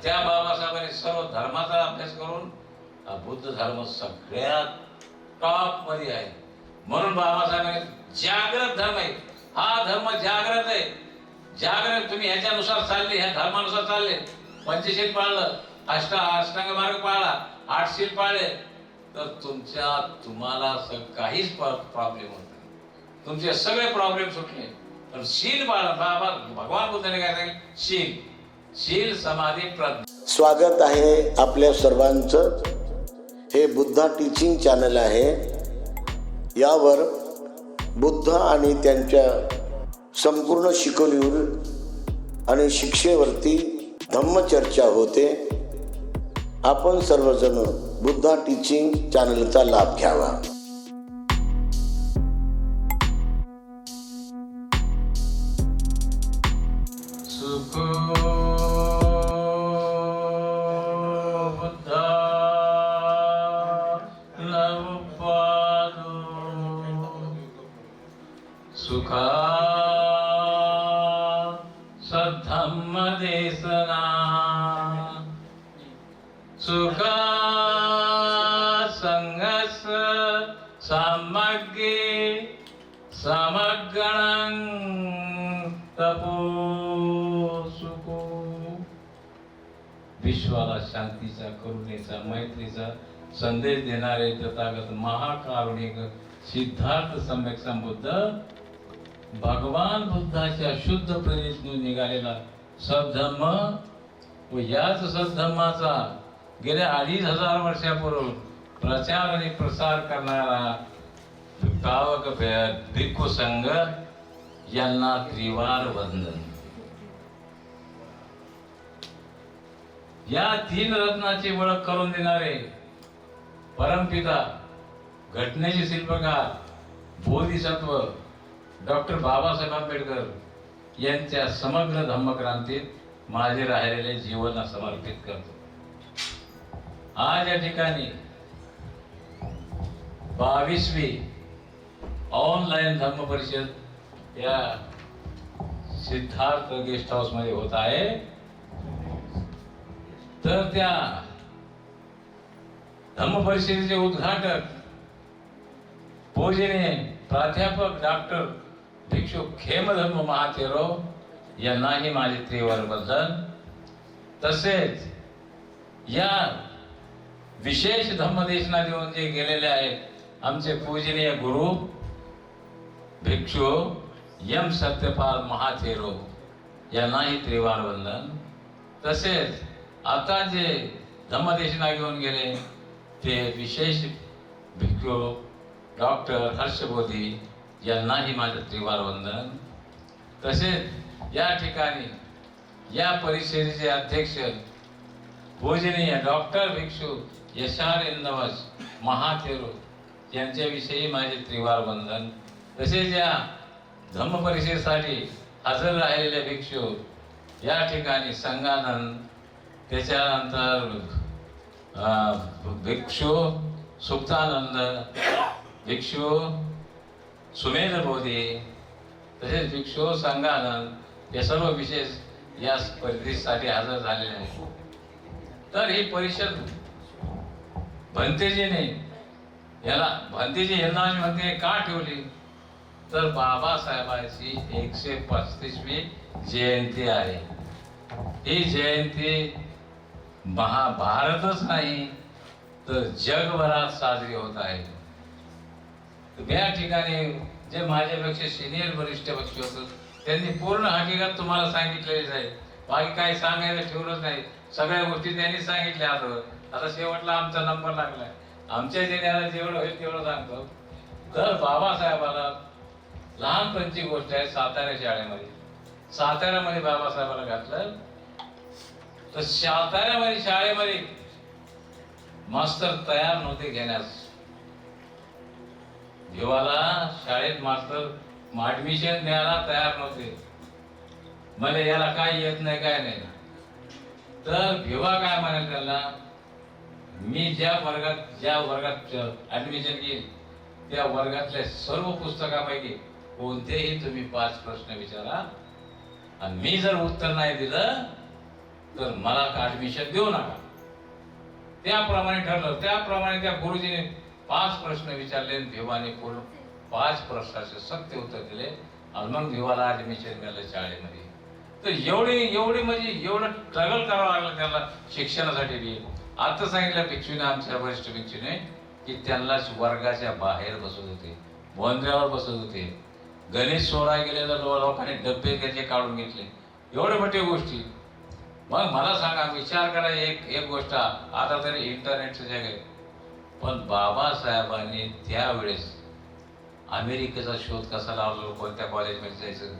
त्या बाबासाहेबांनी सर्व धर्माचा अभ्यास करून हा बुद्ध धर्म सगळ्यात टॉप मध्ये आहे. म्हणून बाबासाहेबांनी जागृत धर्म आहे, हा धर्म जागृत आहे. जागृत तुम्ही ह्याच्यानुसार चालले, ह्या धर्मानुसार चालले, पंचशील पाळलं, अष्टांग मार्ग पाळला, 8 शील पाळले, तर तुम्हाला काहीच प्रॉब्लेम होत नाही, तुमचे सगळे प्रॉब्लेम सुटले. पण शील पाळलं, बाबा भगवान बुद्धाने काय सांगितलं, शील समाधी प्रज्ञा. स्वागत आहे आपल्या सर्वांचं. हे बुद्धा टीचिंग चॅनल आहे. यावर बुद्ध आणि त्यांच्या संपूर्ण शिकवणीवर आणि शिक्षेवरती धम्मचर्चा होते. आपण सर्वजण बुद्धा टीचिंग चॅनलचा लाभ घ्यावा. सुखा सद्धम्म देशना, सुखा संघस सामग्री समग्गणं तपो सुखो. विश्वाला शांतीचा, करुणेचा, मैत्रीचा संदेश देणारे तथागत महाकारुणिक सिद्धार्थ सम्यक संबुद्ध भगवान बुद्धाच्या शुद्ध प्रेरणेतून निघालेला सद्धम्म व याच सद्धम्माचा गेल्या 2500 वर्षापूर्वी प्रचार आणि प्रसार करणारा पावक भिक्खू संघ यांना त्रिवार वंदन. या 3 रत्नाची ओळख करून देणारे परमपिता, घटनेचे शिल्पकार, बोधिसत्व डॉक्टर बाबासाहेब आंबेडकर यांच्या समग्र धम्मक्रांतीत माझे राहिलेले जीवन समर्पित करतो. आज या ठिकाणी 22वी ऑनलाईन धम्म परिषद या सिद्धार्थ गेस्ट हाऊस मध्ये होत आहे. तर त्या धम्म परिषदेचे उद्घाटक पूजनीय प्राध्यापक डॉक्टर भिक्षू खेमधम्म महाथेरो यांनाही माझे त्रिवार वंदन. तसेच या विशेष धम्मदेशना देऊन जे गेलेले आहेत आमचे पूजनीय गुरु भिक्षू यम सत्यपाल महाथेरो यांनाही त्रिवार वंदन. तसेच आता जे धम्मदेशना घेऊन गेले ते विशेष भिक्षू डॉक्टर हर्षबोधी यांनाही माझे त्रिवार वंदन. तसेच या ठिकाणी या परिषदेचे अध्यक्ष पूजनीय डॉक्टर भिक्षू यशारेंद्रवंश महाथेरो यांच्याविषयी माझे त्रिवार वंदन. तसेच या धम्म परिषदेसाठी हजर राहिलेले भिक्षू या ठिकाणी संगानंद, त्याच्यानंतर भिक्षू सुप्तानंद, भिक्षू सुमेध बोधी, तसेच भिक्षू संगानंद हे सर्व विशेष या परिषदेसाठी हजर झालेले आहेत. तर ही परिषद भंतेजीने याला भंतेजी यांना म्हणते का ठेवली, तर बाबासाहेबांची 135वी जयंती आहे. ही जयंती भारतच नाही तर जगभरात साजरी होत आहे. या ठिकाणी जे माझ्यापेक्षा सिनियर वरिष्ठ पक्ष होतं त्यांनी पूर्ण हकीकत तुम्हाला सांगितलेलीच आहे. बाकी काही सांगायला ठेवलंच नाही, सगळ्या गोष्टी त्यांनी सांगितल्या. आता शेवटला आमचा नंबर लागलाय, आमच्या जिल्ह्याला जेवढं होईल तेवढं सांगतो. तर बाबासाहेबाला लहानपणची गोष्ट आहे, सातारा शाळेमध्ये, साताऱ्यामध्ये बाबासाहेबाला घातलं. तर साताऱ्यामध्ये शाळेमध्ये मास्तर तयार नव्हते घेण्यास. भिवाला शाळेत मास्तर ऍडमिशन द्यायला तयार नव्हते. मला याला काय येत नाही काय नाही. तर भिवा काय म्हणाल त्याला, मी ज्या वर्गात ऍडमिशन घेईल त्या वर्गातल्या सर्व पुस्तकापैकी कोणतेही तुम्ही 5 प्रश्न विचारा आणि मी जर उत्तर नाही दिलं तर मला ऍडमिशन देऊ नका. त्याप्रमाणे ठरलं. त्याप्रमाणे त्या गुरुजीने 5 प्रश्न विचारले. भिवाने पूर्ण 5 प्रश्नाचे सत्य उत्तर दिले आणि मग भिवाला ऍडमिशन मिळालं शाळेमध्ये. तर एवढी म्हणजे एवढं स्ट्रगल करावं लागलं त्याला शिक्षणासाठी बी. आता सांगितलं भिक्षूने, आमच्या वरिष्ठ भिक्षूने, की त्यांना वर्गाच्या बाहेर बसवत होते, बोंद्र्यावर बसवत होते. गणेश सोहळा गेलेल्या लोकांनी डब्बे त्याचे काढून घेतले. एवढ्या मोठ्या गोष्टी. मग मला सांगा, विचार करा, एक गोष्ट, आता तरी इंटरनेटचं जग आहे, पण बाबासाहेबांनी त्यावेळेस अमेरिकेचा शोध कसा लावला, कोणत्या कॉलेजमध्ये जायचं,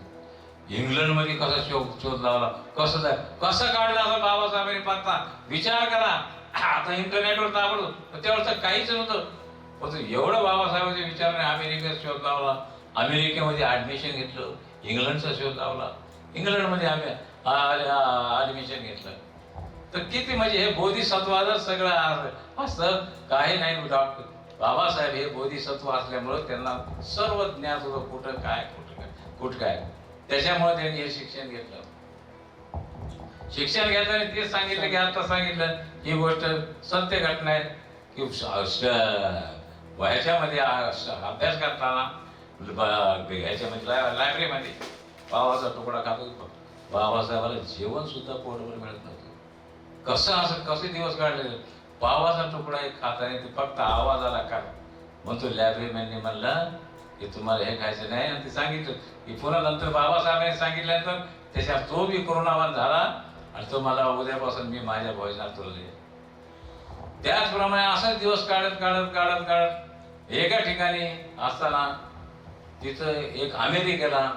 इंग्लंडमध्ये कसा शोध लावला, कसं काढला असं बाबासाहेबांनी पत्ता. विचार करा. आता इंटरनेटवर दाबलो, त्यावेळेस तर काहीच नव्हतं. पण एवढं बाबासाहेबांच्या विचाराने अमेरिकेचा शोध लावला, अमेरिकेमध्ये ऍडमिशन घेतलं, इंग्लंडचा शोध लावला, इंग्लंडमध्ये ऍडमिशन घेतलं. तर किती म्हणजे हे बोधिसत्वाचं सगळं असं काही नाही. बाबासाहेब हे बोधिसत्व असल्यामुळं त्यांना सर्व ज्ञात होतं, कुठं काय. त्याच्यामुळे त्यांनी हे शिक्षण घेतलं. शिक्षण घेताना तेच सांगितलं की आता सांगितलं ही गोष्ट सत्य घटना आहे की ह्याच्यामध्ये अभ्यास करताना ह्याच्यामध्ये लायब्ररीमध्ये पावाचा तुकडा खातो. बाबासाहेबाला जेवण सुद्धा पोटभर मिळत नव्हतं. कसे दिवस काढले. पावाचा तुकडा एक खाताने ते फक्त आवाजाला का म्हणतो. लायब्ररीमॅनने म्हणलं की तुम्हाला हे खायचं नाही, आणि ते सांगितलं की पुन्हा नंतर बाबासाहेबांनी सांगितल्यानंतर त्याच्यात तो बी करुणावान झाला आणि तो मला उद्यापासून मी माझ्या भोजनात तुरले. त्याचप्रमाणे असाच दिवस काढत एका ठिकाणी असताना तिथं एक अमेरिकेला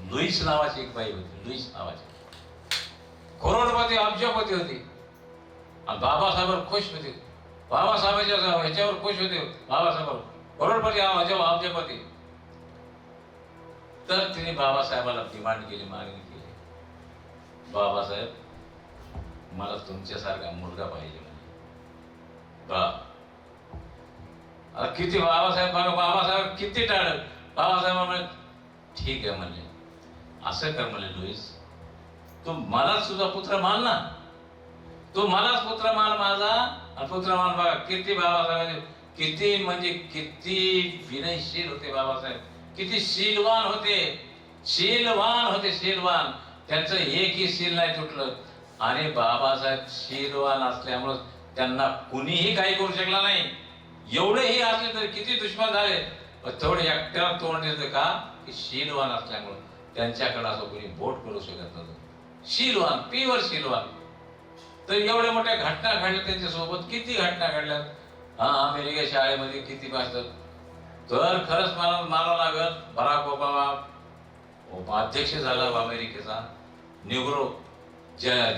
लुईस नावाची एक बाई होती. लुईस नावाची करोडपती, अब्जपती होती. आणि बाबासाहेबांवर खुश होते. बाबासाहेबांच्या ह्याच्यावर खुश होते. बाबासाहेबांवर करोडपती, अब्जपती. तर तिने बाबासाहेबाला डिमांड केली, मागणी केली, बाबासाहेब मला तुमच्यासारखा मुलगा पाहिजे म्हणे. किती बाबासाहेब किती टाळत. बाबासाहेब म्हणे ठीक आहे म्हणले, असं कर म्हणले लुईस, तू मलाच तुझा पुत्र मान ना, तू मलाच पुत्र मान माझा. आणि पुत्र मान बघा किती बाबासाहेब, किती म्हणजे किती विनयशील होते बाबासाहेब, किती शीलवान होते. त्यांचं एकही शील नाही तुटलं. आणि बाबासाहेब शीलवान असल्यामुळं त्यांना कुणीही काही करू शकला नाही. एवढेही असले तर किती दुश्मन झाले, थोडे एकट्याला तोंड देतं का की शीलवान असल्यामुळं त्यांच्याकडे असं कोणी बोट करू शकत नव्हतं. शीलवान, प्युअर शीलवान. तर एवढ्या मोठ्या घटना घडल्या त्यांच्यासोबत. किती घटना घडल्या. अमेरिका शाळेमध्ये किती वाजतात. तर खरंच मला मानावं लागत, बराक ओबामा अध्यक्ष झाला अमेरिकेचा. निग्रो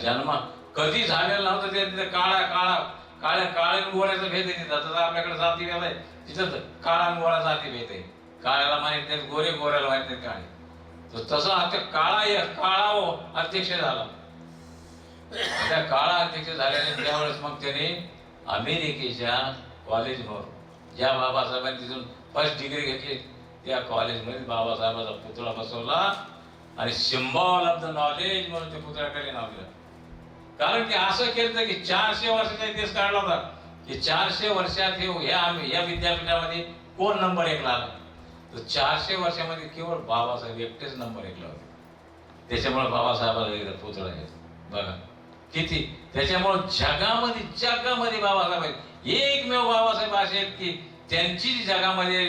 जन्म कधी झालेला नव्हता. तिथे काळ्या गोळ्याचा भेद आहे. तिथं आपल्याकडे जाती भेद आहे, तिथं काळा गोळा जाती भेद आहे. काळ्याला माहित नाही, गोऱ्याला माहित नाही काळे. तसं आता काळा अध्यक्ष झाला. त्या काळा अध्यक्ष झाल्याने त्यावेळेस मग त्याने अमेरिकेच्या कॉलेजवर, ज्या बाबासाहेबांनी तिथून फर्स्ट डिग्री घेतली, त्या कॉलेजमध्ये बाबासाहेबाचा पुतळा बसवला आणि सिम्बॉल ऑफ द नॉलेज म्हणून त्या पुतळ्याकडे नाव दिलं. कारण की असं केलं की 400 वर्षाचा इतिहास काढला होता की 400 वर्षात या विद्यापीठामध्ये कोण नंबर 1 ला आला. तर 400 वर्षामध्ये केवळ बाबासाहेब एकटेच नंबर 1 ला होते. त्याच्यामुळे बाबासाहेबाला पुतळा घेतला. बघा किती. त्याच्यामुळे जगामध्ये बाबासाहेब एकमेव बाबासाहेब असे आहेत की त्यांची जगामध्ये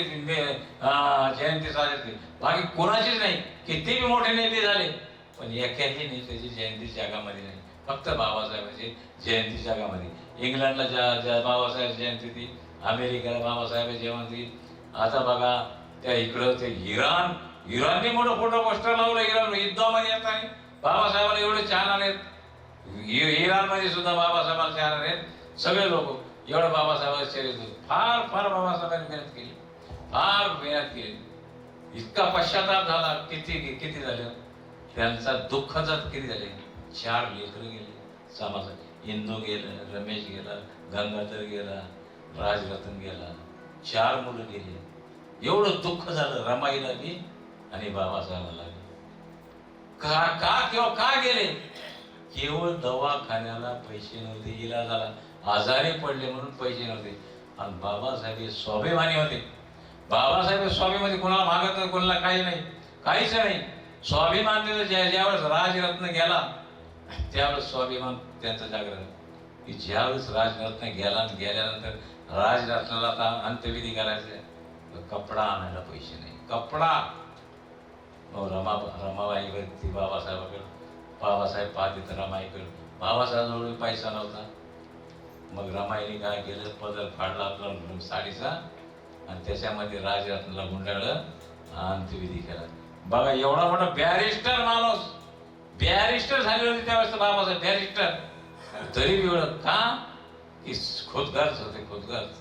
जयंती साजरी केली. बाकी कोणाचीच नाही. किती बी मोठे नेते झाले पण एकाही नेत्याची जयंती जगामध्ये नाही. फक्त बाबासाहेबांची जयंती जगामध्ये. इंग्लंडला ज्या बाबासाहेब जयंती ती, अमेरिकेला बाबासाहेब जयंती. आता बघा त्या इकडं ते इराणने मोठं फोटो पोस्टर लावलं. इराण युद्धामध्ये येताना बाबासाहेबांना एवढे छान आलेत. इराणमध्ये सुद्धा बाबासाहेबांना छान आहेत सगळे लोक. एवढं बाबासाहेबांचं चरित्र फार बाबासाहेबांनी मेहनत केली. इतका पश्चाताप झाला. किती झालं त्यांचा. दुःखाचा किती झाले. 4 लेकरं गेले समाजात. इंदू गेलं, रमेश गेला, गंगाधर गेला, राजरतन गेला, 4 मुलं गेली. एवढं दुःख झालं रमाईला बी आणि बाबासाहेबांना बी. का गेले केवळ दवाखान्याला पैसे नव्हते, इलाजाला आजारी पडले म्हणून पैसे नव्हते. आणि बाबासाहेब हे स्वाभिमानी होते. बाबासाहेब स्वाभिमानी, कोणाला मागत नाही, कोणाला काही नाही, काहीच नाही. स्वाभिमान ज्यावेळेस राजरत्न गेला त्यावेळेस स्वाभिमान त्यांचं जागरण, की ज्यावेळेस राजरत्न गेला, गेल्यानंतर राजरत्नाला आता अंत्यविधी करायचा, कपडा आणायला पैसे नाही, कपडा. रमाबाई ती बाबासाहेबाकडे, बाबासाहेब पाहते तर रमाईकडे, बाबासाहेबांजवळ पैसा नव्हता. मग रमाईने काय केलं, पदर फाडला आपला साडीचा आणि त्याच्यामध्ये राजरत्नाला गुंडाळलं, अंत्यविधी केला. बघा एवढा मोठा बॅरिस्टर माणूस, बॅरिस्टर झाले होते त्यावेळेस बाबासाहेब, बॅरिस्टर. तरी बी एवढं का, की खोदगारच होते, खोदगारच.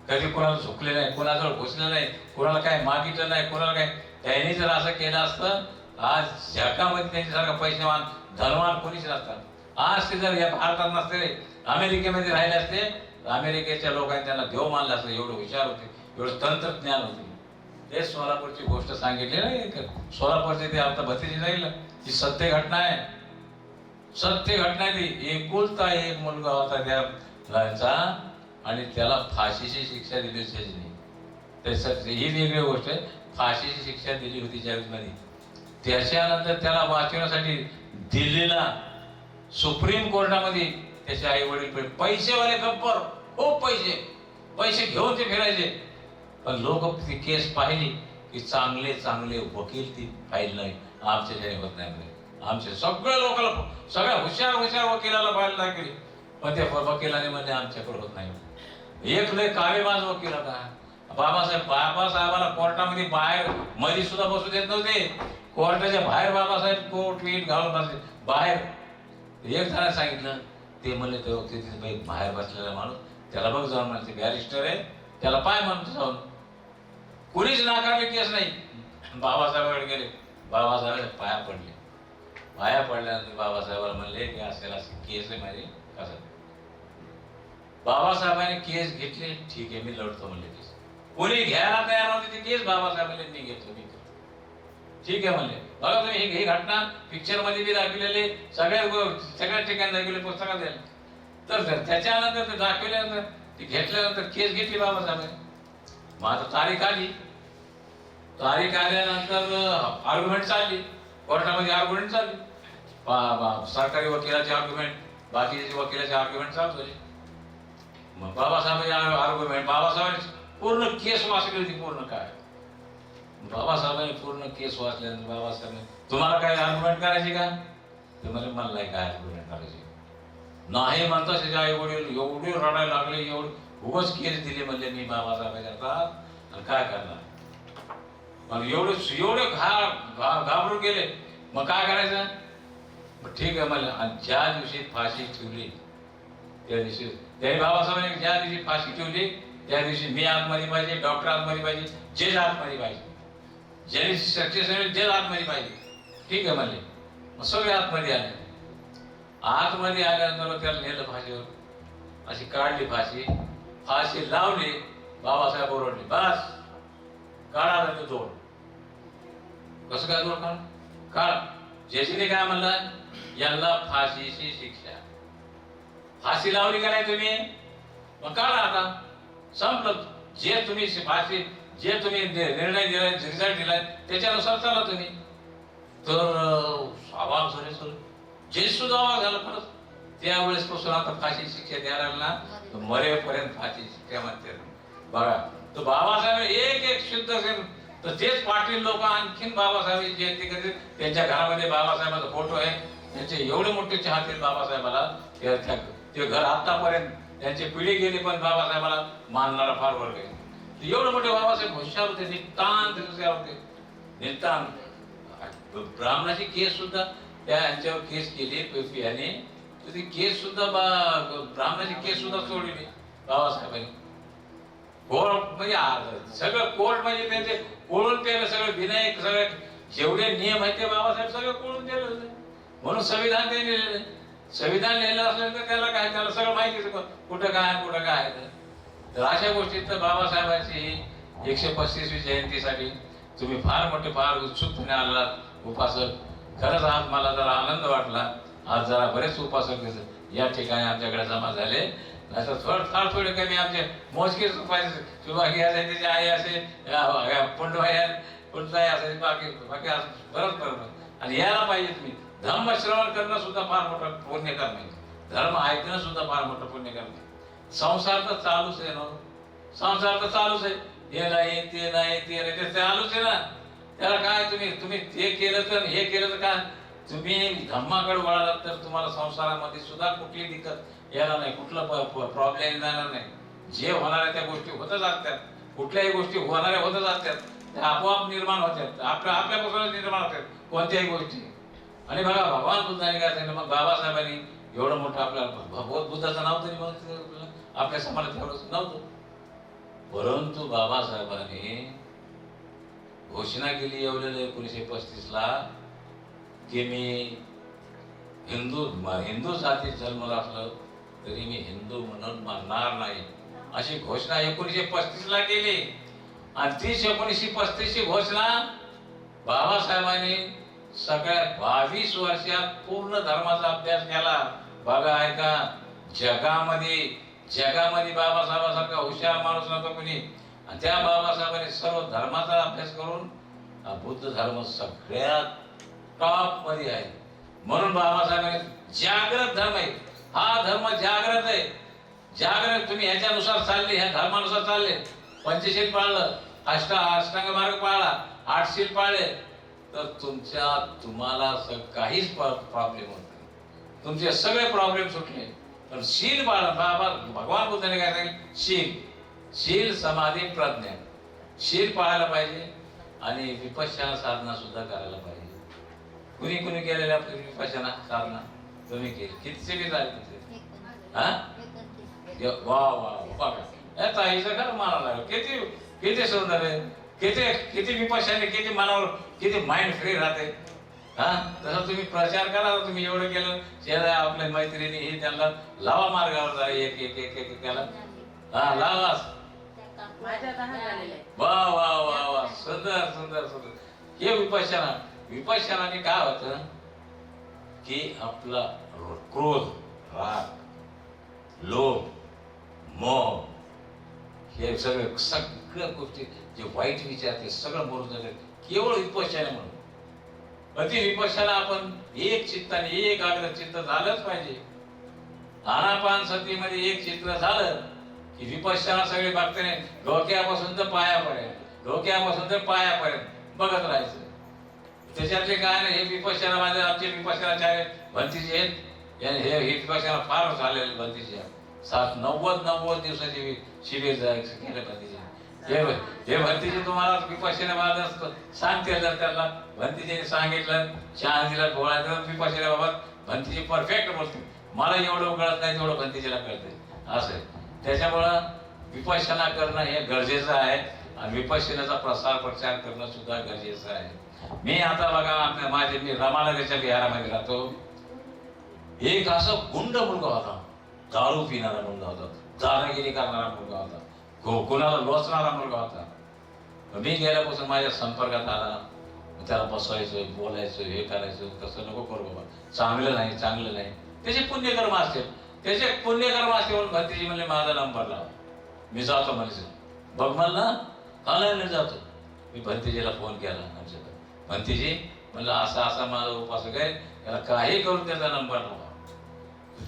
कधी कोणाला झुकले नाही, कोणाजवळ घुसले नाही, कोणाला काय मागितलं नाही, कोणाला काय. त्यांनी जर असं केलं असतं, आज जगामध्ये त्यांच्यासारखा पैसेवान धनवान कोणीच नसतात. आज ते जर या भारतात नसते, अमेरिकेमध्ये राहिले असते, अमेरिकेच्या लोकांनी त्यांना देव मानलं असतं. एवढं हुशार होते, एवढं तंत्रज्ञान होते. ते सोलापूरची गोष्ट सांगितली नाही, सोलापूरचे ते आता भतीजी जाईल, ही सत्य घटना आहे, सत्य घटना आहे ती. एकुलता एक मुलगा होता त्याचा आणि त्याला फाशीची शिक्षा दिली त्याच्याने. ही वेगळी गोष्ट आहे. फाशीची शिक्षा दिली होती जगमध्ये. त्याच्यानंतर त्याला वाचवण्यासाठी दिल्लीला सुप्रीम कोर्टामध्ये त्याचे आई वडील पैसेवाले गप्पर, खूप पैसे, पैसे घेऊन ते फिरायचे. पण लोक ती केस पाहिली की चांगले चांगले वकील ती फाईल नाही, आमच्या ज्याने होत नाही म्हणे. आमचे सगळ्या लोकांना, सगळ्या हुशार हुशार वकिलाला फाईल टाकली, पण त्या वकिलाने म्हणजे आमच्याकडे होत नाही. एक लय कावेबाज वकील होता बाबासाहेबाला कोर्टामध्ये बाहेर मध्ये सुद्धा बसू देत नव्हते. कोर्टाच्या बाहेर बाबासाहेब कोट वीट घालून बसले बाहेर. एक जणांनी सांगितलं, ते म्हणले ते बाहेर बसलेला माणूस, त्याला बघ जाऊन म्हणते, बॅरिस्टर आहे, त्याला पाय म्हणतो जाऊन. कुणीच नाकारले केस नाही. बाबासाहेबांकडे गेले, बाबासाहेब पाया पडले. पाया पडल्यानंतर बाबासाहेबाला म्हणले की असेल असं केस आहे माझी, कसं. बाबासाहेबांनी केस घेतली, ठीक आहे मी लढतो म्हणले केस. कोणी घ्यायला तयार नव्हते ती केस, बाबासाहेबांनी घेतलं, मी ठीक आहे म्हणले. बघा तुम्ही ही घटना पिक्चर मध्ये बी दाखवलेली, सगळ्या ठिकाणी दाखवले, पुस्तकात द्यायला. तर त्याच्यानंतर ते दाखवल्यानंतर ती घेतल्यानंतर केस घेतली बाबासाहेबांनी. मग आता तारीख आली, तारीख आल्यानंतर आर्ग्युमेंट चालली, कोर्टामध्ये आर्ग्युमेंट चालली. सरकारी वकिलाचे आर्ग्युमेंट, बाकीचे वकिलाचे आर्ग्युमेंट चालू झाले. मग बाबासाहेबांचे आर्ग्युमेंट, बाबासाहेबांनी पूर्ण केस वाचली होती, पूर्ण काय. बाबासाहेबांनी पूर्ण केस वाचल्यानंतर बाबासाहेबांनी, तुम्हाला काय आर्ग्युमेंट करायची का, ते म्हणजे मला नाही काय आर्ग्युमेंट करायची नाही म्हणता. त्याचे आई वडील एवढे रडायला लागले, एवढे उगाच केस दिले म्हणले मी बाबासाहेबांच्या हातात, आणि काय करणार. मग एवढे घाबरून गेले. मग काय करायचं, मग ठीक आहे म्हणलं. आणि ज्या दिवशी फाशी ठेवली त्या दिवशी त्याने बाबासाहेबांनी ज्या दिवशी फाशी ठेवली त्या दिवशी मी आतमध्ये पाहिजे, डॉक्टर आतमध्ये पाहिजे, जज आतमध्ये पाहिजे, ज्यांनी सक्सेस जज आतमध्ये पाहिजे, ठीक आहे म्हणले. मग सगळे आतमध्ये आले. आतमध्ये आल्यानंतर त्याला नेलं फाशीवर, अशी काढली फाशी, फाशी लावली, बाबासाहेब ओरडले, बस काढा ते जोड. कसं काय जोड काढ. जशीने काय म्हणलं, यांना फाशीची शिक्षा. फाशी लावली का नाही तुम्ही, मग काढा आता, संपलं. जे तुम्ही फाशी, जे तुम्ही निर्णय दिलाय, रिझल्ट दिलाय त्याच्यानुसार चला तुम्ही. तर आवाज झाले सर, जे सुद्धा आवाज झाला खरंच. त्यावेळेस पासून आता फाशी शिक्षा द्यायला लागला, मरेपर्यंत फाशी शिक्षा म्हणते. बघा तर बाबासाहेब एक एक शुद्ध असेल तर तेच पाटील लोक आणखीन बाबासाहेब जयंती करतील. त्यांच्या घरामध्ये बाबासाहेबाचा फोटो आहे, त्यांचे एवढे मोठे चाहते बाबासाहेबाला. ते घर आतापर्यंत त्यांची पिढी गेली पण बाबासाहेबाला मानणारा फार वर्ग आहे. एवढे मोठे बाबासाहेब हुशार होते, नितांत हुशार होते, नितांत. ब्राह्मणाची केस सुद्धा त्यांच्यावर केस केली याने, तर ती केस सुद्धा ब्राह्मणाची केस सुद्धा सोडली बाबासाहेबांनी. कोर्ट म्हणजे सगळं कोर्ट म्हणजे त्यांचे कोळून केलं, सगळं विनायक, सगळे जेवढे नियम आहेत ते बाबासाहेब सगळं कोळून केलं होते. म्हणून संविधान त्यांनी लिहिलेलं. संविधान लिहिलं असलं तर त्याला काय, त्याला सगळं माहिती कुठं काय कुठं काय. तर अशा गोष्टीत तर बाबासाहेबांची 135वी जयंतीसाठी तुम्ही फार मोठे, फार उत्सुकपणे आलात उपासक. खरंच आज मला जरा आनंद वाटला. आज जरा बरेच उपासक या ठिकाणी आमच्याकडे जमा झाले. नाहीतर फार थोडे कमी आमचे मोजकेच उपास किंवा त्याची आई असे पुंडवाई असेल बाकी बाकी बरंच बरोबर. आणि यायला पाहिजे तुम्ही. धर्म श्रवण करणं सुद्धा फार मोठं पुण्य कर्म आहे. धर्म ऐकणं सुद्धा फार मोठं पुण्य कर्म आहे. संसार तर चालूच आहे ना. संसार तर चालूच आहे. हे नाही ते नाही ते नाही ते चालूच आहे ना. त्याला काय तुम्ही ते केलं तर हे केलं तर काय. तुम्ही धम्माकडे वळालात तर तुम्हाला संसारामध्ये सुद्धा कुठली दिक्कत येणार नाही, कुठला प्रॉब्लेम येणार नाही. जे होणाऱ्या त्या गोष्टी होतच असतात. कुठल्याही गोष्टी होणाऱ्या होतच असतात. त्या आपोआप निर्माण होतात. आपल्यापासूनच निर्माण होतात कोणत्याही गोष्टी. आणि बघा भगवान बुद्धाने काय सांगितलं. मग बाबासाहेबांनी एवढं मोठं आपल्या बुद्धाचं नाव तरी मग आपल्या समाजात एवढं नव्हतं. परंतु बाबासाहेबांनी घोषणा केली एवढं 1935ला की मी हिंदू जातीत जन्मला असलं तरी मी हिंदू म्हणून मानणार नाही, अशी घोषणा 1935ला केली. आणि तीच 1935ची घोषणा बाबासाहेबांनी सगळ्या 22 वर्षात पूर्ण धर्माचा अभ्यास केला. बघा ऐका, जगामध्ये बाबासाहेबांसारखा हुशार माणूस नव्हता कोणी. आणि त्या बाबासाहेबांनी सर्व धर्माचा अभ्यास करून हा बुद्ध धर्म सगळ्यात टॉप मध्ये आहे. म्हणून बाबासाहेबांनी जागृत धर्म आहे. हा धर्म जागृत आहे. जागृत तुम्ही ह्याच्यानुसार चालले, ह्या धर्मानुसार चालले, पंचशील पाळलं, अष्टांग मार्ग पाळला, 8 शील पाळले तर तुम्हाला काहीच प्रॉब्लेम होत नाही. तुमचे सगळे प्रॉब्लेम सुटले. पण शील पाळा. भगवान बुद्धाने काय सांगितलं. शील समाधी प्रज्ञा. शील पाळायला पाहिजे आणि विपश्यना साधना सुद्धा करायला पाहिजे. कुणी केलेल्या विपश्यना साधना तुम्ही केली किती बी झाली. वा वा बघा या ताईचं खरं मानावं लागलं. किती सुंदर आहे. किती विपश्यने किती मनावर किती माइंड फ्री राहते. तसं तुम्ही प्रचार करा. तुम्ही एवढं केलं शेजारी आपल्या मैत्रिणी हे त्यांना लावा मार्गावर जा. एक केला लावा. वा वा वा वा सुंदर सुंदर सुंदर. हे विपश्यनाने काय होतं की आपला क्रोध, राग, लोभ, मोह हे सगळ्या गोष्टी जे वाईट विचार ते सगळं बोलून जाते केवळ विपश्यना म्हणून. अति विपश्यना आपण एक चित्ताने एकाग्र चित्त झालंच पाहिजे. आनापान सतीमध्ये एक चित्र झालं की विपश्यना सगळे बघताना डोक्यापासून तर पायापर्यंत, डोक्यापासून तर पायापर्यंत बघत राहायचं. त्याच्यातले काय नाही. हे विपश्यना माझे आमचे विपश्यनाचार्य भंतीजी आहेत. हे विपश्यना फार झालेले भंतीजी. 90 दिवसाची शिबिर केलं भंतीजी. हे भंतीजी तुम्हाला विपश्यना बाबत सांगते. जर त्याला भंतीजीने सांगितलं, चहा दिला, गोळा दिला, विपश्यना बाबत भंतीजी परफेक्ट बोलते. मला एवढं कळत नाही तेवढं भंतीजीला कळते. असं त्याच्यामुळं विपश्यना करणं हे गरजेचं आहे. आणि विपश्यनाचा प्रचार करणं सुद्धा गरजेचं आहे. मी आता बघा मी रामानगरच्या बिहारामध्ये राहतो. एक असं गुंड मुलगा होता, दारू पिणारा मुलगा होता, दादागिरी करणारा मुलगा होता, कुणाला लोचणारा मुलगा होता. मी गेल्यापासून माझ्या संपर्कात आला. त्याला बसवायचं, बोलायचं, हे करायचं. तसं नको करू बाबा, चांगलं नाही. त्याचे पुण्यकर्म असते म्हणून भंतीजी म्हणले माझा नंबर लावा, मी जातो म्हणजे. बघ म्हणला कालायला जातो. मी भंतीजीला फोन केला. भंतीजी म्हणलं असा माझा उपासक आहे, त्याला काही करून त्याचा नंबर लावा.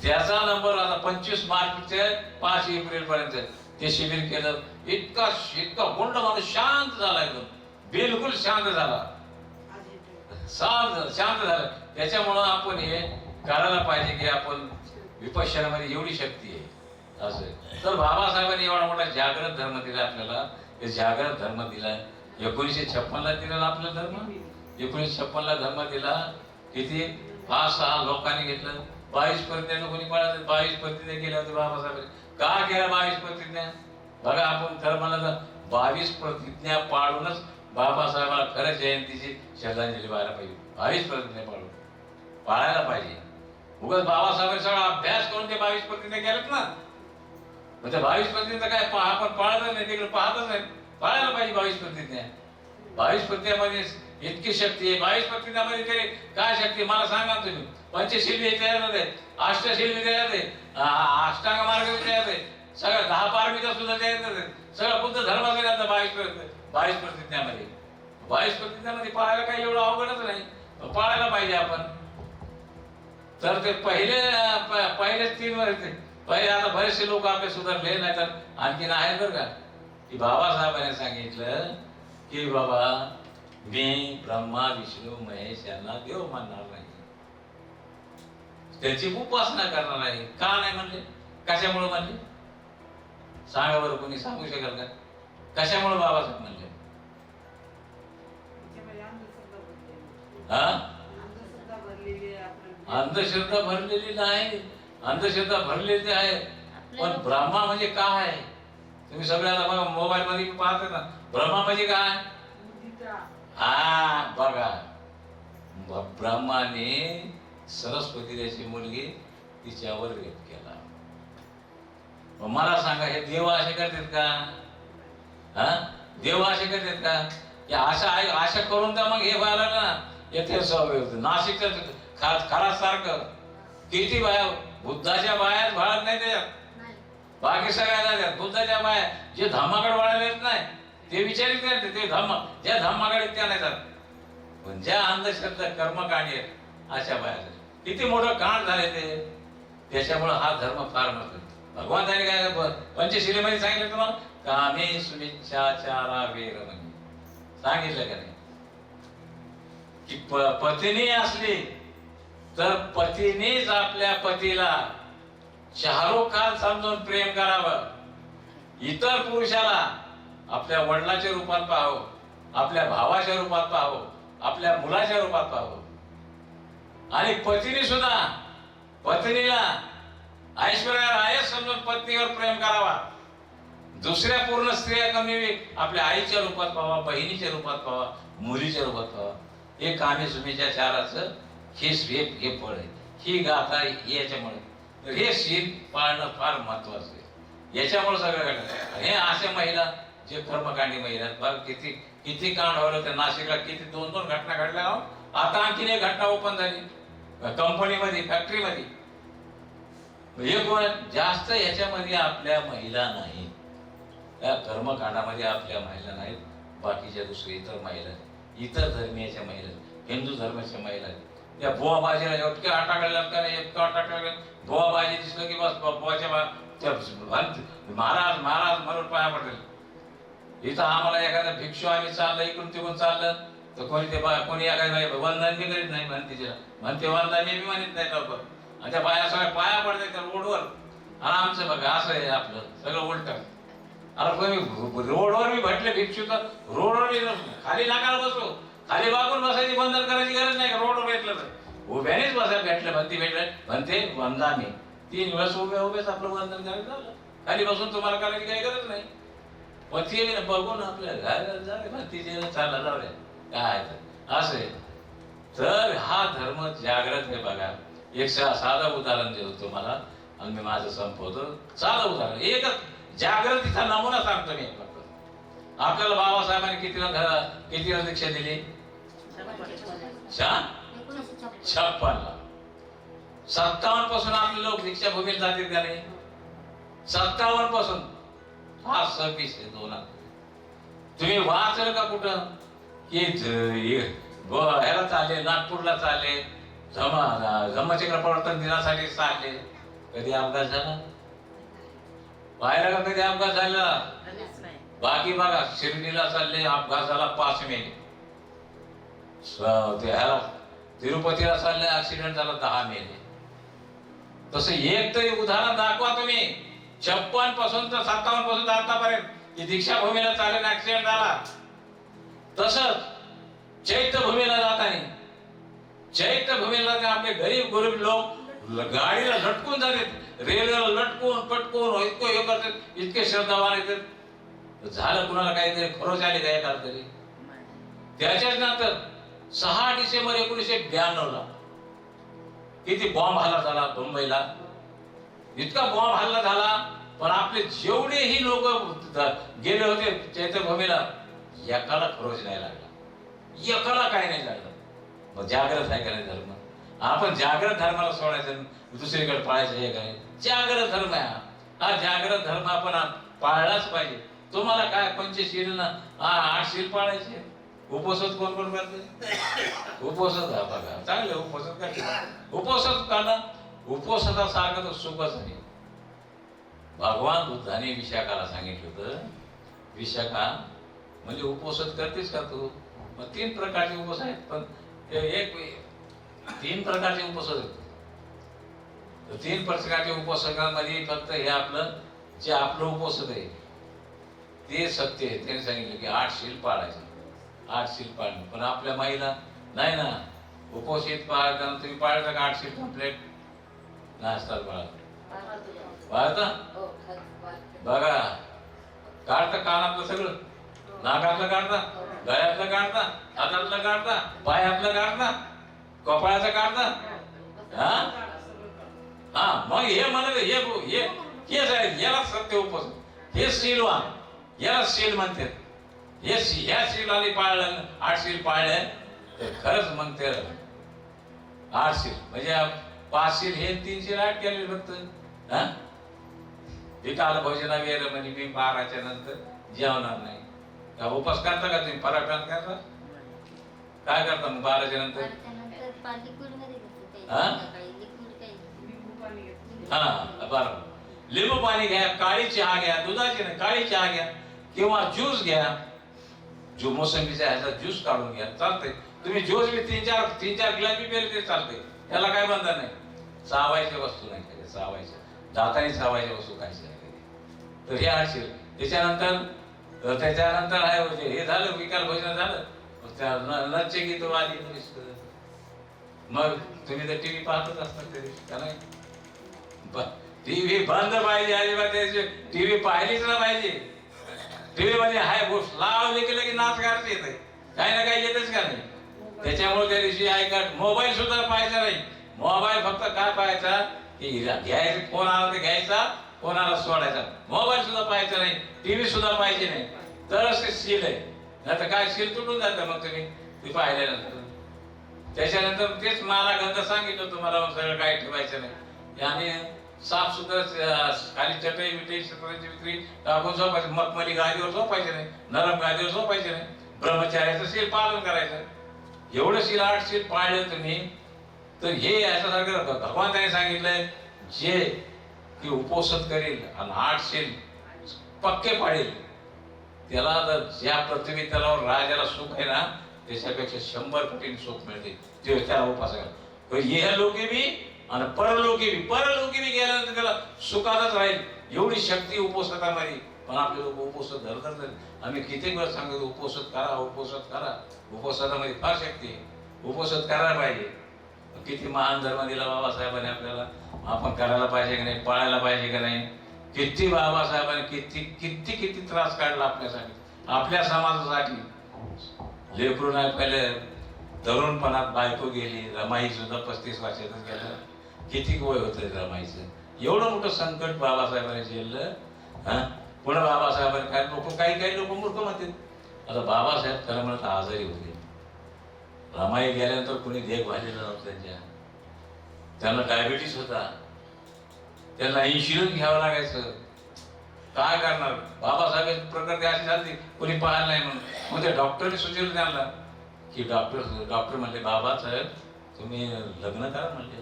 त्याचा नंबर आता 25 मार्च ते 5 एप्रिल पर्यंत ते शिबिर केलं. इतका गुंड माणूस शांत झाला, एकदम बिलकुल शांत झाला. त्याच्यामुळं आपण हे करायला पाहिजे की आपण विपश्यनामध्ये एवढी शक्ती आहे. असं तर बाबासाहेबांनी एवढा मोठा जागृत धर्म दिला आपल्याला. ते जागृत धर्म दिला 1956ला दिला आपला धर्म. 1956ला धर्म दिला. किती 5-6 लोकांनी घेतलं. 22 प्रतिज्ञा कोणी पाळलं. 22 प्रतिज्ञा केल्या होत्या बाबासाहेबांनी. का केल्या 22 प्रतिज्ञा? बघा आपण धर्माला 22 प्रतिज्ञा पाळूनच बाबासाहेबांना खरं जयंतीची श्रद्धांजली व्हायला पाहिजे. 22 प्रतिज्ञा पाळायला पाहिजे. उगाच बाबासाहेबांनी सगळा अभ्यास करून ते 22 प्रतिज्ञा केल्यात ना. मग त्या 22 प्रतिज्ञा काय आपण पाळतच नाही, तिकडे पाहतच नाही. पाळायला पाहिजे 22 प्रतिज्ञा. 22 प्रतिज्ञामध्ये इतकी शक्ती आहे 22 पत्नीमध्ये तरी काय शक्ती मला सांगा तुम्ही. पंचशील त्याच्यात आहे, अष्टशील त्याच्यात आहे, अष्टांग मार्ग त्याच्यात आहे, सगळं 10 पारमिता सुद्धा त्याच्यात आहे. सगळं बुद्ध धर्माचं आता 22 प्रतिज्ञामध्ये 22 प्रतिज्ञामध्ये पाळायला काही एवढं अवघडच नाही, पाळायला पाहिजे आपण. तर ते पहिले 3 वर्ष पहिले आता बरेचसे लोक आपले सुधारले नाही तर आणखीन आहेत बरं का, की बाबासाहेबांनी सांगितलं की बाबा मी ब्रह्मा विष्णू महेश यांना देव मानणार नाही, त्याची उपासना करणार नाही. का नाही म्हणले, कशामुळे म्हणले सांगा बरं, कोणी सांगू शकेल का कशामुळे बाबासाहेब म्हणले? अंधश्रद्धा भरलेली नाही, अंधश्रद्धा भरलेली आहे. पण ब्रह्मा म्हणजे काय आहे तुम्ही सगळ्याला बघा मोबाईल मध्ये पाहता ना, ब्रह्मा म्हणजे काय? हा बघा, ब्रह्माने सरस्वती त्याची मुलगी तिच्यावर रेप केला. मला सांगा हे देव असे करतात का? हा देव असे करतात का? की आशा करून तर मग हे व्हायला ना येथे सवय होत. नाशिकचं खरा सारखं किती बाया बुद्धाच्या बाया वाळत नाही त्याच्यात, बाकी सगळ्या जातात. बुद्धाच्या बाया जे धम्माकडे वळायला येत नाही ते विचारित नाही, ते ज्या धम्माकडे त्या नाही जात. पण ज्या अंधश्रद्धा कर्मकांडी आहेत अशा बाया किती मोठं कांड झाले ते. त्याच्यामुळे हा धर्म फार महत्त्वाचा. भगवंताने काय पंचशीलीमध्ये सांगितलं तुम्हाला, कामे सुमिच्छाचारा वेरमणी सांगितलं का नाही? की पत्नी असली तर पतीनेच आपल्या पतीला शाहरुख समजून प्रेम करावं. इतर पुरुषाला आपल्या वडिलाच्या रूपात पाहावं, आपल्या भावाच्या रूपात पाहावं, आपल्या मुलाच्या रूपात पाहावं. आणि पतीने सुद्धा पत्नीला ऐश्वर्या रायच समजून पत्नीवर प्रेम करावा. दुसऱ्या पूर्ण स्त्रिया कमी आपल्या आईच्या रूपात पाहावा, बहिणीच्या रूपात पाहावा, मुलीच्या रूपात पाहावा. हे कामे सुमीच्या चाराचं हे फळ आहे, ही गाथा याच्यामुळे. तर हे शील पाळणं फार महत्वाचं आहे. याच्यामुळे सगळं घडलं. हे अशा महिला जे कर्मकांडी महिला बघ किती कांड व्हायला. त्या नाशिकला किती 2 घटना घडल्या. आता आणखीन एक घटना ओपन झाली कंपनीमध्ये, फॅक्टरीमध्ये. हे कोण जास्त याच्यामध्ये आपल्या महिला नाही, त्या कर्मकांडामध्ये आपल्या महिला नाहीत. बाकीच्या दुसऱ्या इतर महिला, इतर धर्मीयाच्या महिला, हिंदू धर्माच्या महिला, त्या बुवा बाजीला इतक्या अटाकल्या का नाही, इतकं अटाकल्या. बुवा बाजी दिसलं की बस बुवाच्या महाराज महाराज म्हणून पाया पडेल. इथं आम्हाला एखादा भिक्षू आम्ही चाललं इकडून तिकडून चाललं तर कोणी एखाद्या वंदन बी करीत नाही, म्हणते वंदन मी म्हणत नाही लवकर. आणि त्या बाया सगळ्या पाया पडतात त्या रोडवर. आणि आमचं बघा असं आहे आपलं सगळं उलट. अरे कोणी रोडवर मी भेटले भिक्षू तर रोडवर खाली नाकाला बसलो, खाली वागून बसायची बंधन करायची गरज नाही. रोडवर भेटलं तर उभ्यानेच बसायला म्हणते वंदा मी 3 वेळेस उभेच आपलं वंदन करायचं झालं. खाली बसून तुम्हाला करायची काही गरज नाही. पती बघून आपल्या घरात झाले भक्तीचे चालला जाऊया काय असं आहे. तर हा धर्म जागृत आहे. बघा एक साधं उदाहरण देतो तुम्हाला आणि मी माझं संपवतो. साधं उदाहरण एकच जागृतीचा नमुना सांगतो मी फक्त. आपल्याला बाबासाहेबांनी कितीला दीक्षा दिली? 56ला. 57 पासून आपले लोक दीक्षाभूमीला जातील का नाही? 57 पासून हा 26 आहे 2. तुम्ही वाचलं का कुठं की ह्याला चालले, नागपूरला चालले, धम्मचक्र प्रवर्तन दिनासाठी चालले. कधी अपघात झाला? पाहिला का कधी अपघात झाला? बाकी बघा शिर्डीला चालले, अपघात झाला, 5 मेले. ह्याला तिरुपतीला चालले, ऍक्सिडेंट झाला, 10 मेले. तसं एक तरी उदाहरण दाखवा तुम्ही 56 पासून तर 57 पासून आतापर्यंत दीक्षाभूमीला चालले ऍक्सिडेंट झाला. तसंच चैत्यभूमीला जाताना चैत्यभूमीला आपले गरीब लोक गाडीला लटकून जातात, रेल्वेला लटकून पटकून इतकं हे करतात, इतके श्रद्धावान येतात. झालं कुणाला काहीतरी खरोच आली काय काल तरी. त्याच्याच नंतर 6 डिसेंबर 1992ला किती बॉम्ब हल्ला झाला मुंबईला. इतका बॉम्ब हल्ला झाला पण आपले जेवढेही लोक गेले होते चैत्यभूमीला एकाला खरोच नाही लागला. एकाला काय नाही झालं. मग जागृत आहे का नाही धर्म? आपण जागृत धर्माला सोडायचं, दुसरीकडे पाळायचं हे काय? जागृत धर्म आहे हा जागृत धर्म आपण पाळलाच पाहिजे. तुम्हाला काय पंचशील ना 8 शील पाळायचे. उपोषण कोण कोण करते? उपोषण बघा चांगले उपोषण करते. उपोषण करणं उपोषणासारखं तर सुखच आहे. भगवान बुद्धाने विशाखाला सांगितलं होतं, विशाखा म्हणजे उपोषण करतेस का तू? मग 3 प्रकारचे उपवास आहेत, पण एक 3 प्रकारचे उपवास आहेत. 3 प्रकारचे उपवासकांमध्ये फक्त हे आपलं जे आपलं उपवास आहे ते सत्य आहे. त्याने सांगितलं की 8 शील पाळायचं. 8 शील पाळणं. पण आपल्या माईला नाही ना, उपवासित पाळताना तुम्ही पाळता का 8 शील कंप्लीट? नाश्ता पाळता बघा. काढता कानातलं सगळं, नाकातलं काढता, गळ्यातलं काढता, हातातलं काढता, पायातलं काढता, कपाळाचं काढता. हा मग हे म्हणत हेच आहे, याला सत्य उपवास. हे शीलवान, याला शील म्हणतात. हे ह्या शीलाने पाळलं, 8 शील पाळले तर खरंच मग ते 8 शील म्हणजे 5 शील हे 3 शील 8 केले फक्त. हा विकाल भोजना वेर म्हणजे मी 12च्या नंतर जेवणार नाही. का उपास करता का तुम्ही? पराठा करता? काय करता मग 12च्या नंतर? हा बरं, लिंबू पाणी घ्या, काळी चहा घ्या, दुधाची नाही काळी चहा घ्या, किंवा ज्यूस घ्या. जो मोसंबीचा ह्याचा ज्यूस काढून घ्या, चालतंय. तुम्ही ज्यूस बी 3-4 ग्लास बी पेले तरी चालतंय. त्याला काय बंधन नाही. चावायच्या वस्तू नाही खायच्या, चावायच्या दाताने चावायच्या वस्तू खायच्या नाही. तर हे 8 शील. त्याच्यानंतर आहे हे झालं, विकाल भोजन झालं. नच्चे गीत आली. मग तुम्ही तर टीव्ही पाहतच असतात तरी का नाही? टीव्ही बंद पाहिजे अजिबात. टीव्ही पाहिलीच ना पाहिजे. टीव्ही मध्ये हाय गोष्ट लावले की नाच गारच येत आहे, काही ना काही येतच का नाही. त्याच्यामुळे त्या दिवशी ऐकत मोबाईल सुद्धा पाहायचा नाही. मोबाईल फक्त काय पाहायचा की घ्यायचं, फोन आला तर घ्यायचा, कोणाला सोडायचा. मोबाईल सुद्धा पाहायचा नाही, टीव्ही सुद्धा पाहिजे नाही. तरच ते शील आहे. नाही तर काय शील तुटून जातं मग तुम्ही ती पाहिल्यानंतर. त्याच्यानंतर तेच मला गंध सांगितलं तुम्हाला, सगळं काही ठेवायचं नाही. आणि साफ सुद्धा खाली चटई बिटई सतराची विक्री टाकून झोपायचं. मखमली गादीवर झोपायचे नाही, नरम गादीवर झोपायचे नाही. ब्रह्मचार्याचं शील पालन करायचं. एवढं शील 8 शील पाळलं तुम्ही तर हे याच्यासारखं भगवान त्याने सांगितलंय, जे की उपोषण करेल आणि 8 शील पक्के पाळेल त्याला तर ज्या पृथ्वी तलावर राजाला सुख आहे ना त्याच्यापेक्षा 100 पटीने सुख मिळते ते त्याला उपासकाला. हे लोके बी आणि परलोकी बी गेल्यानंतर त्याला सुखातच राहील. एवढी शक्ती उपोषकामध्ये. पण आपले लोक उपोषण धरतात. आम्ही किती वेळ सांगतो उपोषण करा, उपोषण करा. उपोषणामध्ये फार शक्ती आहे. उपोषण करायला पाहिजे. किती महान धर्म दिला बाबासाहेबांनी आपल्याला. आपण करायला पाहिजे की नाही, पाळायला पाहिजे की नाही. किती बाबासाहेबांनी किती त्रास काढला आपल्यासाठी, आपल्या समाजासाठी. लेकरू नाही पहिले तरुणपणात बायको गेली. रमाई सुद्धा 35 वर्षातच गेलं. किती वय होतं रमाईचं. एवढं मोठं संकट बाबासाहेबांनी झेललं. पुन्हा बाबासाहेबांनी काही लोक मूर्ख म्हणतात. आता बाबासाहेब खरं म्हणत आजारी होते. रमाई गेल्यानंतर कुणी देखभालीला नव्हतं. त्यांना डायबिटीस होता. त्यांना इन्शुरन्स घ्यावं लागायचं. काय करणार? बाबासाहेबांची प्रकृती अशी झाली कोणी पाहायला नाही म्हणून. मग त्या डॉक्टरने सुचवलं त्यांना की डॉक्टर म्हणले बाबासाहेब तुम्ही लग्न करा म्हणले.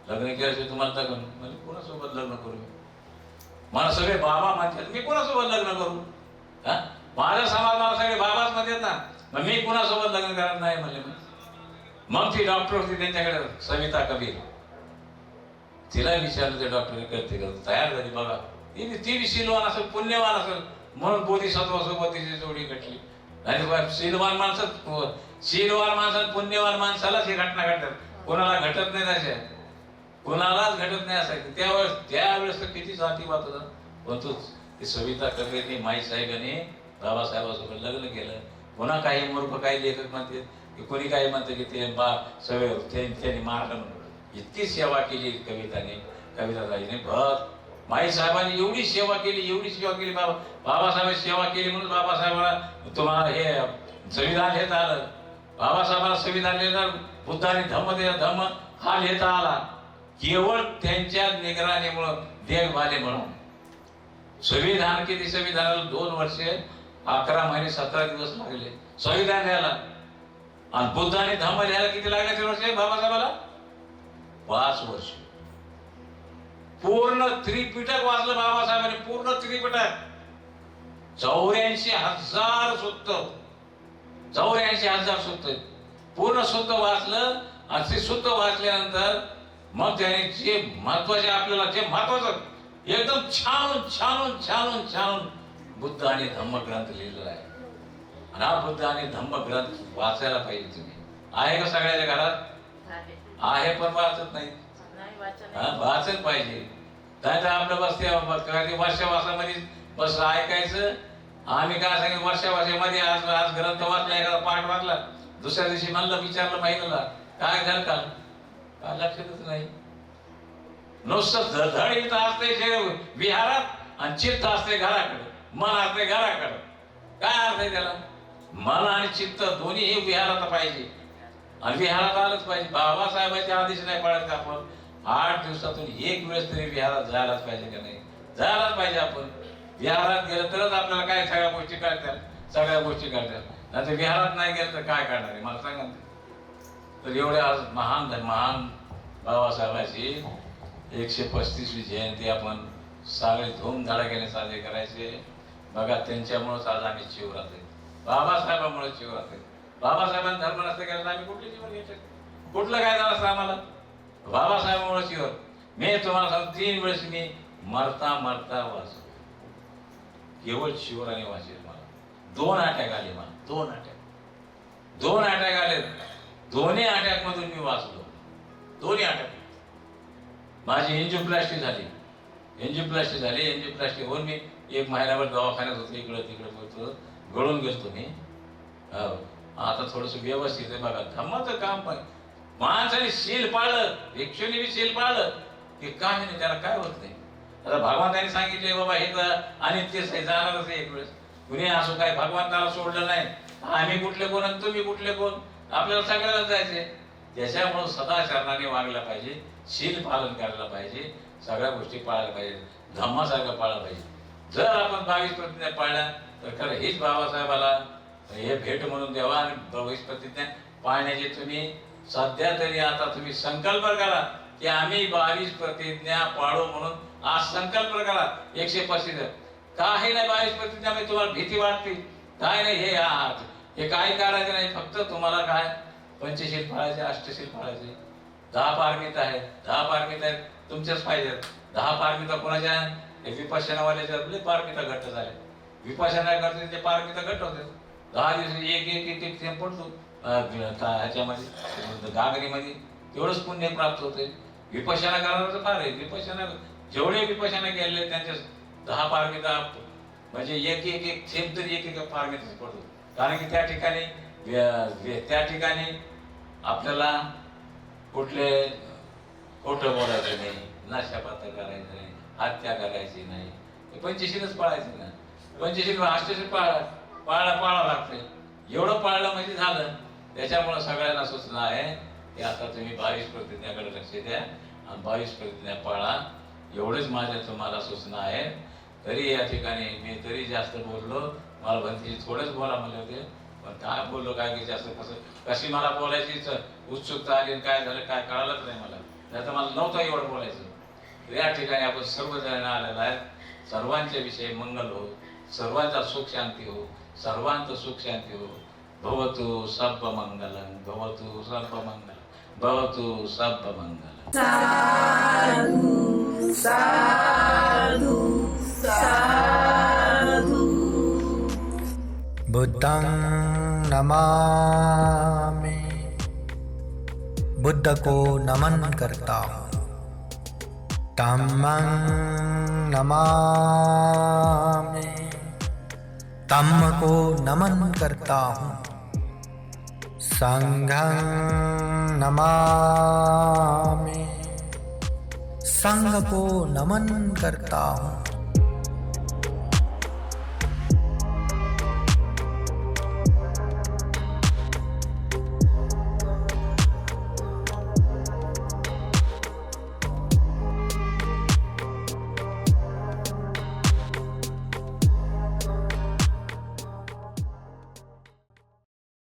लग्न केल्याशिवाय तुम्हाला लग्न म्हणजे कोणासोबत लग्न करू? मला सगळे बाबा म्हणतात, मी कोणासोबत लग्न करू? माझा समाज मला सगळे बाबाच म्हणतात ना, मग मी कोणासोबत लग्न करत नाही म्हणले. मग ती डॉक्टर होती त्यांच्याकडे सविता कबीर. तिला विचारलं ते डॉक्टर करते का तयार झाली. बघा ती शीलवान असेल, पुण्यवान असेल म्हणून बोधिसत्वासोबत तिची जोडी घडली. आणि शीलवान माणसात पुण्यवान माणसालाच ही घटना घडतात. कोणाला घटत नाही तशा, कोणालाच घडत नाही असायचं. त्यावेळेस तर किती जातीवाद होता. पण तोच सविता कबीरने माई साहेबांनी बाबासाहेबांसोबत लग्न केलं. पुन्हा काही मूर्ख काही लेखक म्हणते की कोणी काही म्हणतं की ते त्यांनी मारलं म्हणून. इतकी सेवा केली कविताताईने. माई साहेबांनी एवढी सेवा केली. बाबासाहेबांनी सेवा केली म्हणून बाबासाहेबांना तुम्हाला हे संविधान घेता आलं. बाबासाहेबांना संविधान लिहिलं, बुद्धाने धम्म दिला, धम्म हा लिहिता आला केवळ त्यांच्या निगराणीमुळं, देखभाली म्हणून. संविधान किती, संविधानाला 2 वर्षे 11 महिने 17 दिवस लागले संविधान लिहायला. आणि बुद्धाने धम्म लिहायला किती लागले ते वर्षे बाबासाहेबाला? 5 वर्ष. पूर्ण त्रिपिटक वाचलं बाबासाहेबांनी, पूर्ण त्रिपिटक. 84,000 सूक्त, 84,000 सूक्त पूर्ण सूक्त वाचलं. आणि ते सूक्त वाचल्यानंतर मग त्याने जे महत्वाचे, आपल्याला जे महत्वाचं एकदम छान छान छान छान बुद्ध आणि धम्म ग्रंथ लिहिलेला आहे. आणि हा बुद्ध आणि धम्म ग्रंथ वाचायला पाहिजे तुम्ही. आहे का सगळ्याच्या घरात? आहे, पण वाचत नाही. वाचत पाहिजे. नाही तर आपलं बसते वर्षावासामध्ये बस ऐकायचं. आम्ही काय सांगितलं, वर्षावासामध्ये आज ग्रंथ वाचला, एखादा पाठ वाचला, दुसऱ्या दिवशी म्हणलं, विचारलं महिन्याला काय झालं का, काय लक्षातच नाही. नुसतं धड इथं असते विहारात आणि चित्त असते घराकडे, मन असते घराकडे. काय अर्थ आहे त्याला? मन आणि चित्त दोन्ही हे विहारात पाहिजे. आणि विहारात आलंच पाहिजे. बाबासाहेबांचे आदेश नाही पाळत आपण. 8 दिवसातून 1 वेळेस तरी विहारात जायलाच पाहिजे का नाही? जायलाच पाहिजे. आपण विहारात गेलं तरच आपल्याला काय सगळ्या गोष्टी कळतात, सगळ्या गोष्टी कळतात. नाही तर विहारात नाही गेलं तर काय करणार आहे मला सांगा. तर एवढ्या आज महान बाबासाहेबांची 135वी जयंती आपण सगळे धूमधडाक्याने साजरे करायचे. बघा, त्यांच्यामुळेच आज आम्ही चिवरात आहे. बाबासाहेबांमुळे चिवरात आहे. बाबासाहेबांनी धर्म नसते केला तर आम्ही कुठले जीवन घ्यायचे? कुठलं काय झालं असतं आम्हाला? बाबासाहेबांमुळे चिवर. मी तुम्हाला सांगतो, 3 वेळेस मी मरता मरता वाचलो. केवळ शिवराने वाचले. मला 2 अटॅक आले. मला 2 अटॅक आले. दोन्ही अटॅक मधून मी वाचलो. दोन्ही अटॅक. माझी एंजिओप्लास्टी झाली. एंजिओप्लास्टी होऊन मी 1 महिन्याभर दवाखान्यात होतो. इकडं तिकडं होतो, गळून गेलतो मी. हो, आता थोडस व्यवस्थित आहे. बघा, धम्माचं काम पण माणसाने शील पाळलं, भिक्षुनी बी शील पाळलं की काय नाही, त्याला काय होत नाही. आता भगवंताने सांगितले बाबा हे तर अनित्यच आहे, जाणारच आहे एक वेळेस. कुणी असो, काय भगवंताला सोडलं नाही. आम्ही कुठले कोण आणि तुम्ही कुठले कोण, आपल्याला सगळ्याला जायचे. त्याच्यामुळं सदाचरणाने वागलं पाहिजे, शील पालन करायला पाहिजे, सगळ्या गोष्टी पाळायला पाहिजे, धम्मासारखं पाळलं पाहिजे. जर आपण 22 प्रतिज्ञा पाळल्या तर खरं हीच बाबासाहेबाला हे भेट म्हणून द्यावा. आणि 22 प्रतिज्ञा पाळण्याची तुम्ही सध्या तरी आता तुम्ही संकल्प करा की आम्ही 22 प्रतिज्ञा पाळू म्हणून. आज संकल्प करा. 135 काही नाही, 22 प्रतिज्ञा तुम्हाला भीती वाटते काय नाही. हे काय करायचं नाही. फक्त तुम्हाला काय पंचशील पाळायचे, अष्टशील पाळायचे. 10 पारमिता आहेत. 10 पारमिता आहेत तुमच्याच पाहिजेत. 10 पारमिता कोणाच्या? विपश्यनावाल्याच्या पारमिता घट्ट झाल्या. विपश्यना करते ते पारमिता घट्ट होते. 10 दिवस एक थेंब पडतो ह्याच्यामध्ये, गागरीमध्ये. तेवढंच पुण्य प्राप्त होते. विपश्यना करणारच फार आहे. विपश्यना जेवढे विपश्यना केलेले त्यांच्या 10 पारमिता म्हणजे एक थेंब तरी एक पारमिता पडतो. कारण की त्या ठिकाणी आपल्याला कुठले खोटं बोलायचं नाही, नाशापात करायचं नाही, हत्या करायची नाही. पंचशीलच पाळायचं ना. पंचशील अष्टशील पाळावं लागते. एवढं पाळलं म्हणजे झालं. त्याच्यामुळे सगळ्यांना सूचना आहे की आता तुम्ही 22 प्रतिज्ञाकडे लक्ष द्या आणि 22 प्रतिज्ञा पाळा. एवढेच माझ्या तुम्हाला सूचना आहे. तरी या ठिकाणी मी तरी जास्त बोललो. मला भंती थोडंच बोला म्हणले होते, पण काय बोललो काय की जास्त कशी मला बोलायची उत्सुकता आली. काय झालं काय कळालंच नाही मला. नाही तर मला नव्हतं एवढं बोलायचं. या ठिकाणी आपण सर्वजण आलेला आहे. सर्वांच्या विषयी मंगल हो, सर्वांचा सुख शांती हो, सर्वांचं सुख शांती हो. भवतु सब्ब मंगलम, भवतु सब्ब मंगलम, भवतु सब्ब मंगलम. साधु साधु साधु. बुद्धं नमामि. बुद्ध को नमन करता हूँ. धम्मं नमामि. धम्म को नमन करता हूँ. संघं नमामि. संघ को नमन करता हूँ.